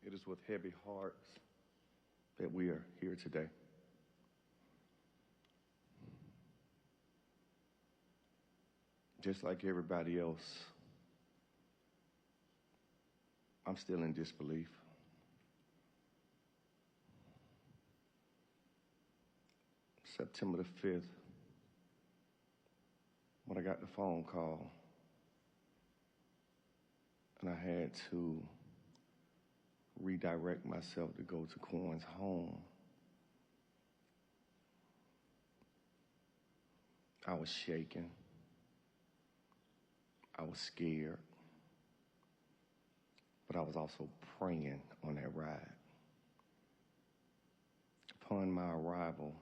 It is with heavy hearts that we are here today. Just like everybody else, I'm still in disbelief. September the 5th, when I got the phone call, and I had to redirect myself to go to Quan's home, I was shaking. I was scared. But I was also praying on that ride. Upon my arrival,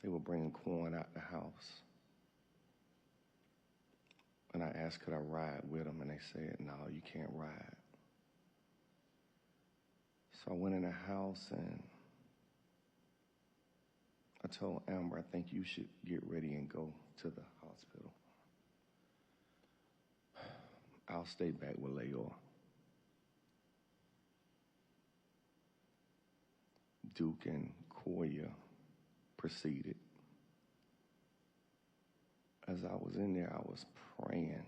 they were bringing Quan out the house. And I asked, could I ride with them? And they said, no, you can't ride. So I went in the house and I told Amber, I think you should get ready and go to the hospital. I'll stay back with Leor. Duke and Koya proceeded. As I was in there, I was praying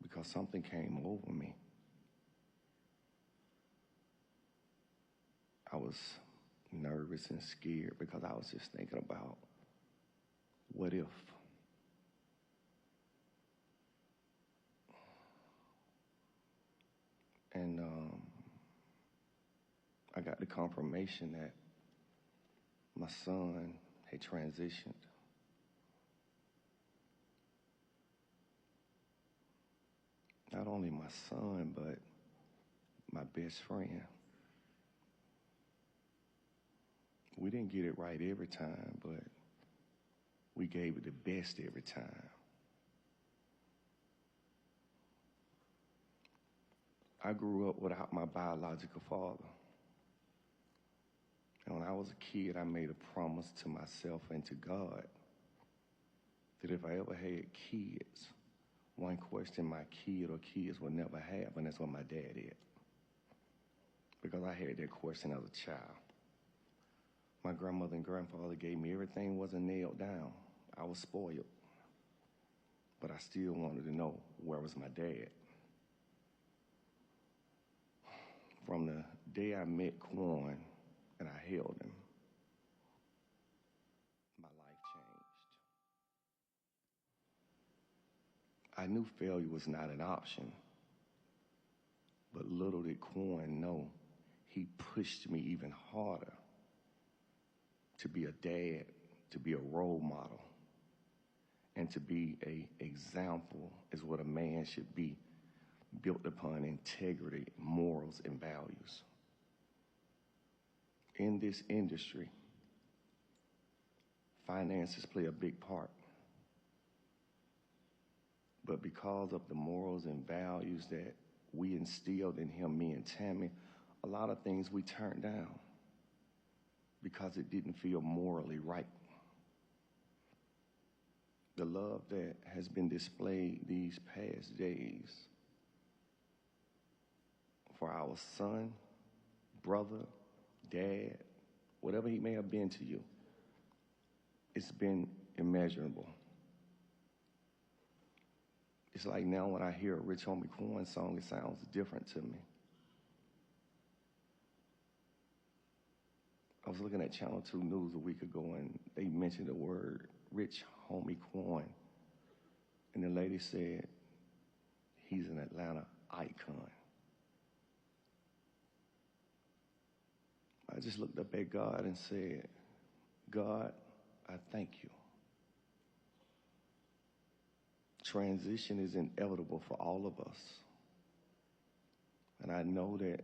because something came over me. I was nervous and scared because I was just thinking about what if? And I got the confirmation that my son had transitioned. Not only my son, but my best friend. We didn't get it right every time, but we gave it the best every time. I grew up without my biological father. And when I was a kid, I made a promise to myself and to God that if I ever had kids, one question my kid or kids would never have, and that's what my dad had. Because I had that question as a child. My grandmother and grandfather gave me everything wasn't nailed down. I was spoiled. But I still wanted to know where was my dad. From the day I met Quan and I held him, my life changed. I knew failure was not an option, but little did Quan know, he pushed me even harder to be a dad, to be a role model, and to be an example is what a man should be, built upon integrity, morals, and values. In this industry, finances play a big part. But because of the morals and values that we instilled in him, me and Tammy, a lot of things we turned down because it didn't feel morally right. The love that has been displayed these past days for our son, brother, dad, whatever he may have been to you, it's been immeasurable. It's like now when I hear a Rich Homie Quan song, it sounds different to me. I was looking at Channel 2 News a week ago and they mentioned the word Rich Homie Quan. And the lady said, he's an Atlanta icon. I just looked up at God and said, God, I thank you. Transition is inevitable for all of us. And I know that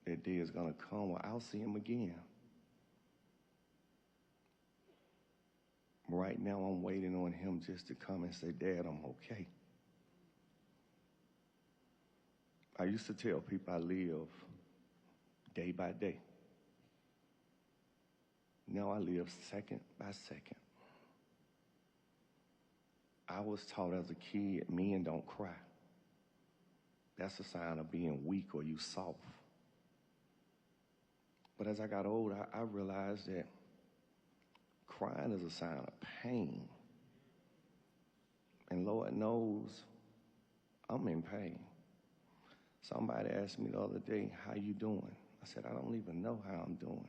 that day is going to come where I'll see him again. Right now, I'm waiting on him just to come and say, Dad, I'm okay. I used to tell people I live day by day. Now I live second by second. I was taught as a kid, men don't cry. that's a sign of being weak or you soft. But as I got older, I realized that crying is a sign of pain. And Lord knows I'm in pain. Somebody asked me the other day, how you doing? I said, I don't even know how I'm doing.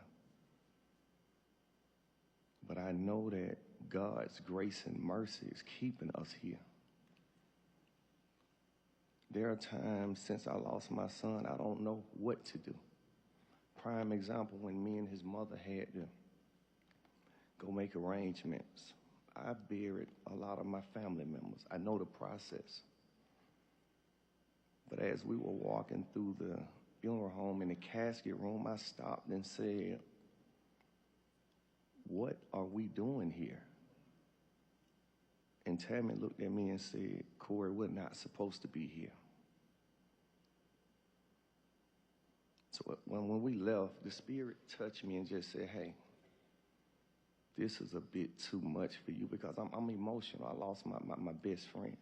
But I know that God's grace and mercy is keeping us here. There are times since I lost my son, I don't know what to do. Prime example, when me and his mother had to go make arrangements, I buried a lot of my family members. I know the process. But as we were walking through the funeral home in the casket room, I stopped and said, what are we doing here? And Tammy looked at me and said, Corey, we're not supposed to be here. So when we left, the Spirit touched me and just said, hey, this is a bit too much for you, because I'm emotional. I lost my best friend.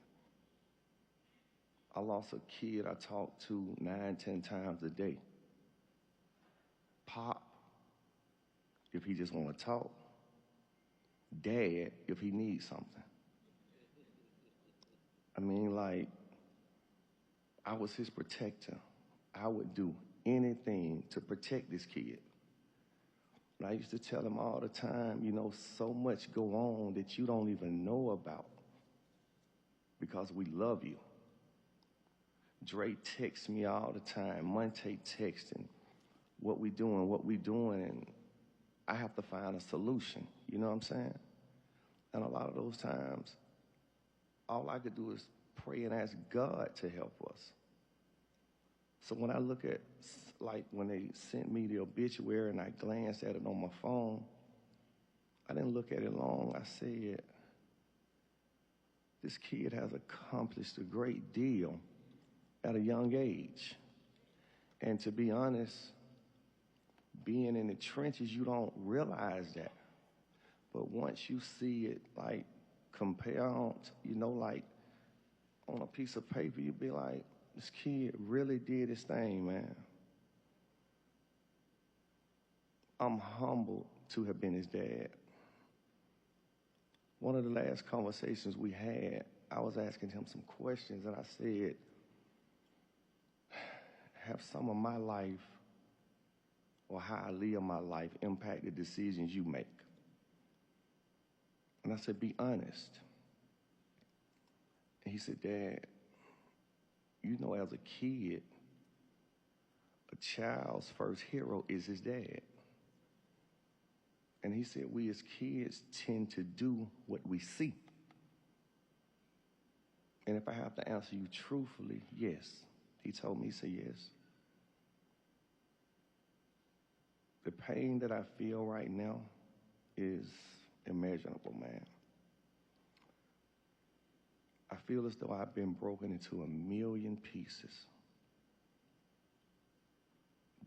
I lost a kid I talked to 9, 10 times a day. Pop, if he just want to talk. Dad, if he needs something. I mean, like, I was his protector. I would do anything to protect this kid. And I used to tell him all the time, you know, so much go on that you don't even know about, because we love you. Dre texts me all the time. Monte texting, what we doing, and I have to find a solution. You know what I'm saying? And a lot of those times, all I could do is pray and ask God to help us. So when I look at, like, when they sent me the obituary and I glanced at it on my phone, I didn't look at it long. I said, this kid has accomplished a great deal at a young age. And to be honest, being in the trenches, you don't realize that. But once you see it, like, compelled, you know, like, on a piece of paper, you'd be like, this kid really did his thing, man. I'm humbled to have been his dad. One of the last conversations we had, I was asking him some questions, and I said, have some of my life, or how I live my life, impacted decisions you make? And I said, be honest. And he said, Dad, you know, as a kid, a child's first hero is his dad. And he said, we as kids tend to do what we see. And if I have to answer you truthfully, yes. He told me, he said, yes. The pain that I feel right now is immeasurable, man. I feel as though I've been broken into a million pieces.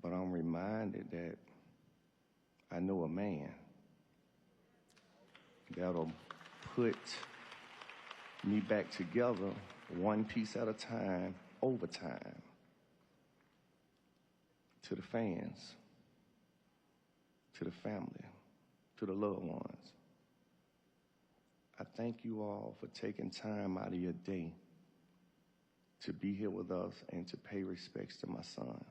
But I'm reminded that I know a man that'll put me back together one piece at a time, over time. To the fans, to the family, to the loved ones, I thank you all for taking time out of your day to be here with us and to pay respects to my son.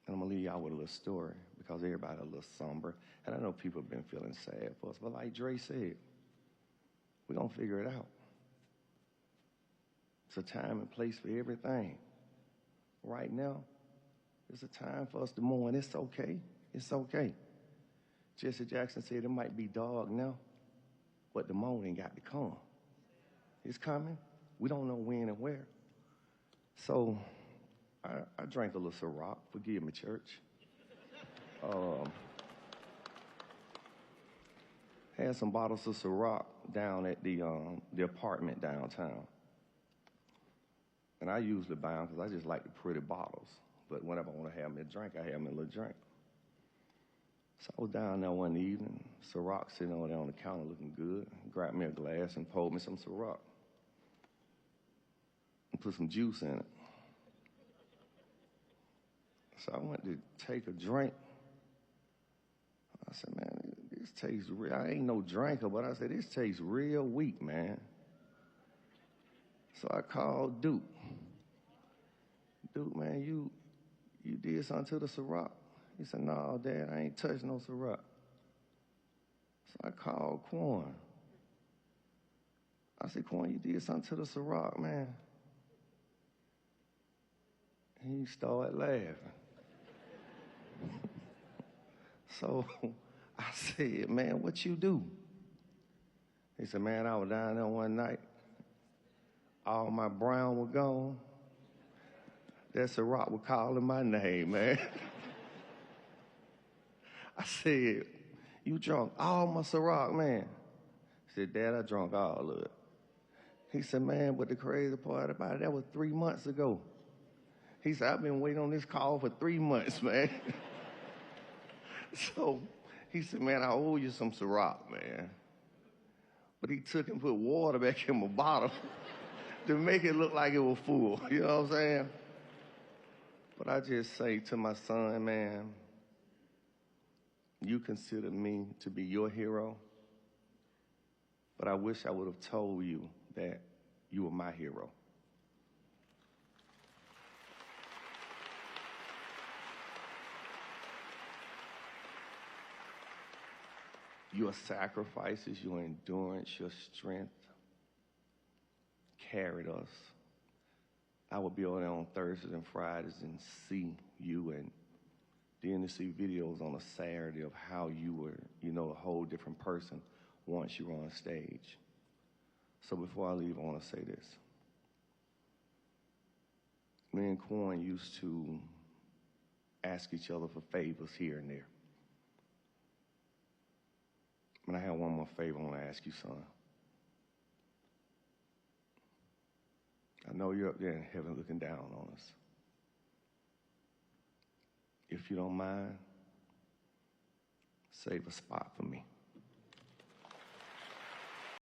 And I'm going to leave y'all with a little story, because everybody a little somber. And I know people have been feeling sad for us. But like Dre said, we're going to figure it out. It's a time and place for everything. Right now, it's a time for us to mourn. It's okay. It's okay. Jesse Jackson said it might be dark now, but the morning got to come. It's coming. We don't know when and where. So I drank a little Ciroc. Forgive me, church. Had some bottles of Ciroc down at the apartment downtown. And I usually buy them because I just like the pretty bottles. But whenever I want to have me a drink, I have me a little drink. So I was down there one evening, Ciroc sitting over there on the counter looking good. Grabbed me a glass and poured me some Ciroc. And put some juice in it. So I went to take a drink. I said, man, this tastes real. I ain't no drinker, but I said, this tastes real weak, man. So I called Duke. Duke, man, you did something to the Ciroc? He said, no, Dad, I ain't touched no Ciroc. So I called Quan. I said, Quan, you did something to the Ciroc, man. He started laughing. So I said, man, what you do? He said, man, I was down there one night. All my brown was gone. That Ciroc was calling my name, man. I said, you drunk all my Ciroc, man. He said, Dad, I drunk all of it. He said, man, but the crazy part about it, that was 3 months ago. He said, I've been waiting on this call for 3 months, man. So he said, man, I owe you some Ciroc, man. But he took and put water back in my bottle to make it look like it was full. You know what I'm saying? But I just say to my son, man, you consider me to be your hero, but I wish I would have told you that you were my hero. Your sacrifices, your endurance, your strength carried us. I would be over there on Thursdays and Fridays and see you, and then to see videos on a Saturday of how you were, a whole different person once you were on stage. So before I leave, I want to say this. Me and Quan used to ask each other for favors here and there. And I have one more favor I want to ask you, son. I know you're up there in heaven looking down on us. If you don't mind, save a spot for me.